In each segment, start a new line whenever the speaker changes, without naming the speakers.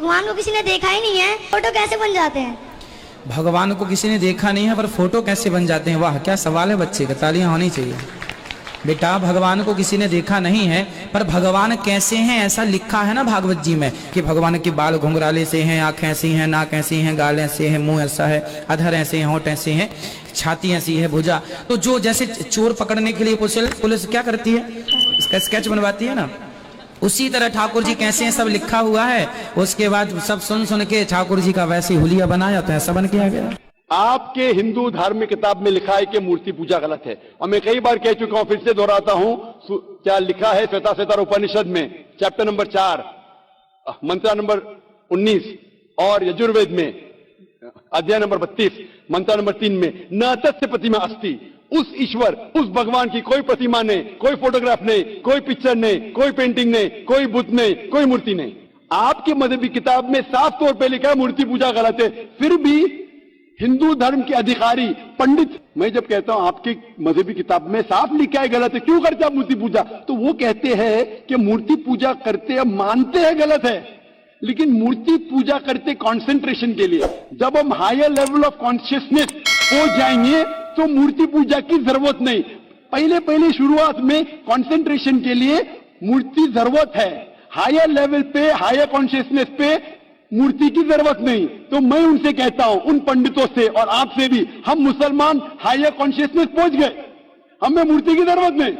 भगवान को किसी ने देखा ही नहीं है, फोटो कैसे बन जाते हैं?
भगवान को किसी ने देखा नहीं है पर फोटो कैसे बन जाते हैं? वाह क्या सवाल है बच्चे का, तालियां होनी चाहिए। बेटा भगवान को किसी ने देखा नहीं है पर भगवान कैसे हैं ऐसा लिखा है ना भागवत जी में कि भगवान के बाल घुंघराले से हैं, आंखें ऐसी हैं, नाक ऐसी हैं, गाल ऐसे हैं, मुंह ऐसा है, अधर ऐसे हैं, होंठ ऐसे हैं, छाती ऐसी है, भुजा। तो जो जैसे चोर पकड़ने के लिए पुलिस क्या करती है, इसका स्केच बनवाती है ना, उसी तरह ठाकुर जी कैसे हैं सब लिखा हुआ है। उसके बाद सब सुन के ठाकुर जी का वैसे हुलिया बनाया तो ऐसा बन किया गया।
आपके हिंदू धार्मिक किताब में लिखा है कि मूर्ति पूजा गलत है, और मैं कई बार कह चुका हूं, फिर से दोहराता हूं। क्या लिखा है श्वेताश्वेतर उपनिषद में चैप्टर नंबर 4 मंत्र नंबर 19 और यजुर्वेद में अध्याय नंबर 32 मंत्र नंबर 3 में न तस्य प्रतिमा अस्ति, उस ईश्वर उस भगवान की कोई प्रतिमा नहीं, कोई फोटोग्राफ नहीं, कोई पिक्चर नहीं, कोई पेंटिंग नहीं, कोई बुत नहीं, कोई मूर्ति नहीं। आपके मजहबी किताब में साफ तौर पर लिखा है मूर्ति पूजा गलत है, फिर भी हिंदू धर्म के अधिकारी पंडित, मैं जब कहता हूं आपकी मजहबी किताब में साफ लिखा है गलत है, क्यों करते आप मूर्ति पूजा, तो वो कहते हैं कि मूर्ति पूजा करते हैं, मानते हैं गलत है, लेकिन मूर्ति पूजा करते कंसंट्रेशन के लिए। जब हम हायर लेवल ऑफ कॉन्शियसनेस हो जाएंगे तो मूर्ति पूजा की जरूरत नहीं। पहले शुरुआत में कंसंट्रेशन के लिए मूर्ति जरूरत है, हायर लेवल पे, हायर कॉन्शियसनेस पे मूर्ति की जरूरत नहीं। तो मैं उनसे कहता हूं, उन पंडितों से और आपसे भी, हम मुसलमान हायर कॉन्शियसनेस पहुंच गए, हमें मूर्ति की जरूरत नहीं।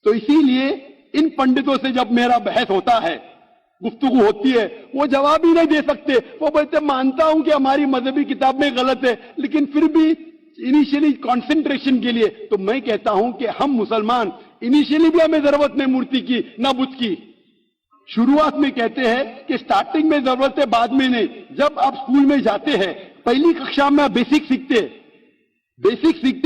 तो इसीलिए इन पंडितों से जब मेरा बहस होता है, गुफ्तगू होती है, वो जवाब ही नहीं दे सकते। वो बोलते मानता हूं कि हमारी मजहबी किताब में गलत है, लेकिन फिर भी इनिशियली कंसंट्रेशन के लिए। तो मैं कहता हूं कि हम मुसलमान इनिशियली भी हमें जरूरत नहीं मूर्ति की ना बुत की। शुरुआत में कहते हैं कि स्टार्टिंग में जरूरत है, बाद में नहीं। जब आप स्कूल में जाते हैं, पहली कक्षा में आप बेसिक सीखते,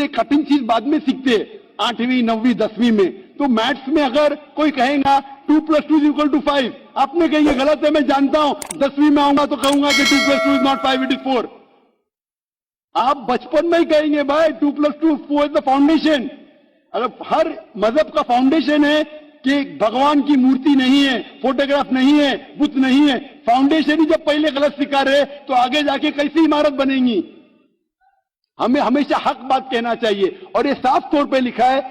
कठिन चीज बाद में सीखते, 8वीं 9वीं 10वीं में। तो मैथ्स में अगर कोई कहेगा 2 + 2 = 5, आपने कहेंगे गलत है, मैं जानता हूं, 10वीं में आऊंगा तो कहूंगा कि 2 + 2 is not 5, it is 4। आप बचपन में ही कहेंगे भाई 2 + 2 4 is the foundation। अगर हर मजहब का फाउंडेशन है कि भगवान की मूर्ति नहीं है, फोटोग्राफ नहीं है, बुत नहीं है, फाउंडेशन ही जब पहले गलत सिखा रहे तो आगे जाके कैसी इमारत बनेगी। हमें हमेशा हक बात कहना चाहिए, और ये साफ तौर पे लिखा है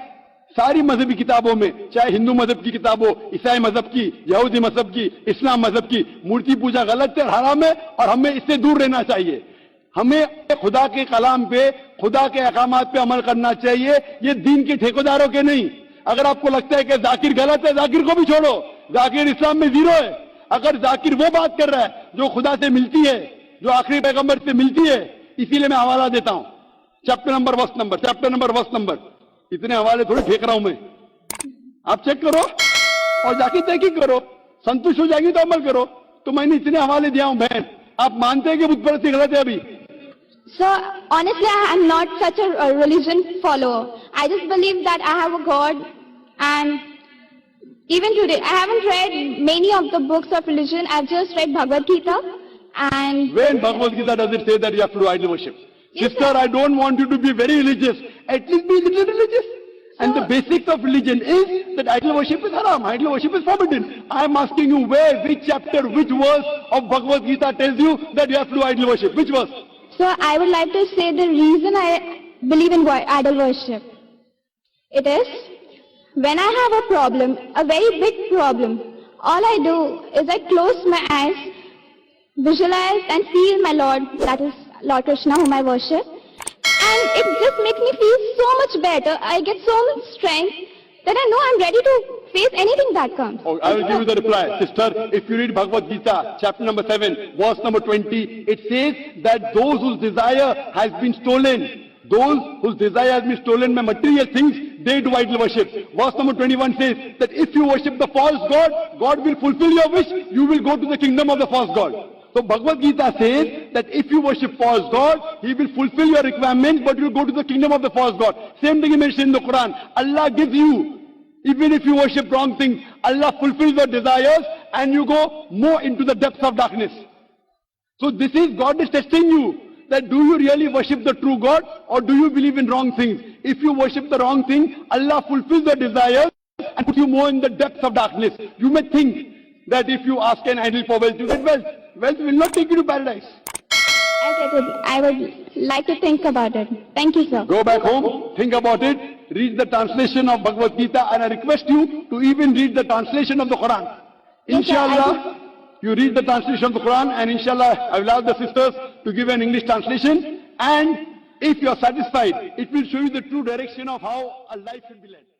सारी मजहबी किताबों में, चाहे हिंदू मजहब की किताब हो, ईसाई मजहब की, यहूदी मजहब की, इस्लाम मजहब की। मूर्ति पूजा गलत है, हराम है, और हमें इससे दूर रहना चाहिए। हमें खुदा के कलाम पे, खुदा के अहकामात पे अमल करना चाहिए, ये दीन के ठेकेदारों के नहीं। अगर आपको लगता है कि जाकिर गलत है, जाकिर को भी छोड़ो, जाकिर इस्लाम में 0 है। अगर जाकिर वो बात कर रहा है जो खुदा से मिलती है, जो आखिरी पैगंबर से मिलती है, इसीलिए मैं हवाला देता हूं, चैप्टर नंबर वर्स नंबर। इतने हवाले थोड़ी फेंक रहा हूं मैं, आप चेक करो और जाके तहकीक करो, संतुष्ट हो जाएगी तो अमल करो। तो मैंने इतने हवाले दिया हूं बहन, आप मानते हैं कि बुत परस्ती गलत है अभी?
So honestly, I am not such a religion follower. I just believe that I have a God, and even today I haven't read many of the books of religion. I've just read Bhagavad Gita. And
when Bhagavad Gita does it say that you have to do idol worship? Yes, sister, sir. I don't want you to be very religious. At least be a little religious. And the basics of religion is that idol worship is haram, idol worship is forbidden. I am asking you where, which chapter, which verse of Bhagavad Gita tells you that you have to do idol worship? Which verse?
So I would like to say the reason I believe in idol worship. It is when I have a problem, a very big problem, all I do is I close my eyes, visualize and feel my Lord, that is Lord Krishna whom I worship, and it just makes me feel so much better. I get so much strength that I know I'm ready to face anything that comes.
Oh, I will give you the reply. Sister, if you read Bhagavad Gita, chapter number 7, verse number 20, it says that those whose desire has been stolen, those whose desire has been stolen by material things, they do idol worship. Verse number 21 says that if you worship the false god, God will fulfill your wish, you will go to the kingdom of the false god. So Bhagavad Gita says that if you worship false god, he will fulfill your requirements, but you will go to the kingdom of the false god. Same thing he mentioned in the Quran. Allah gives you, even if you worship wrong things, Allah fulfills your desires and you go more into the depths of darkness. So this is, God is testing you, that do you really worship the true God or do you believe in wrong things? If you worship the wrong thing, Allah fulfills your desires and puts you more in the depths of darkness. You may think that if you ask an idol for wealth, you get wealth. Wealth will not take you to paradise.
I get it. I would like to think about it. Thank you, sir.
Go back home, think about it, read the translation of Bhagavad Gita, and I request you to even read the translation of the Quran.
Yes, sir, I
Inshallah, you read the translation of the Quran, and inshallah, I will ask the sisters to give an English translation. And if you are satisfied, it will show you the true direction of how a life should be led.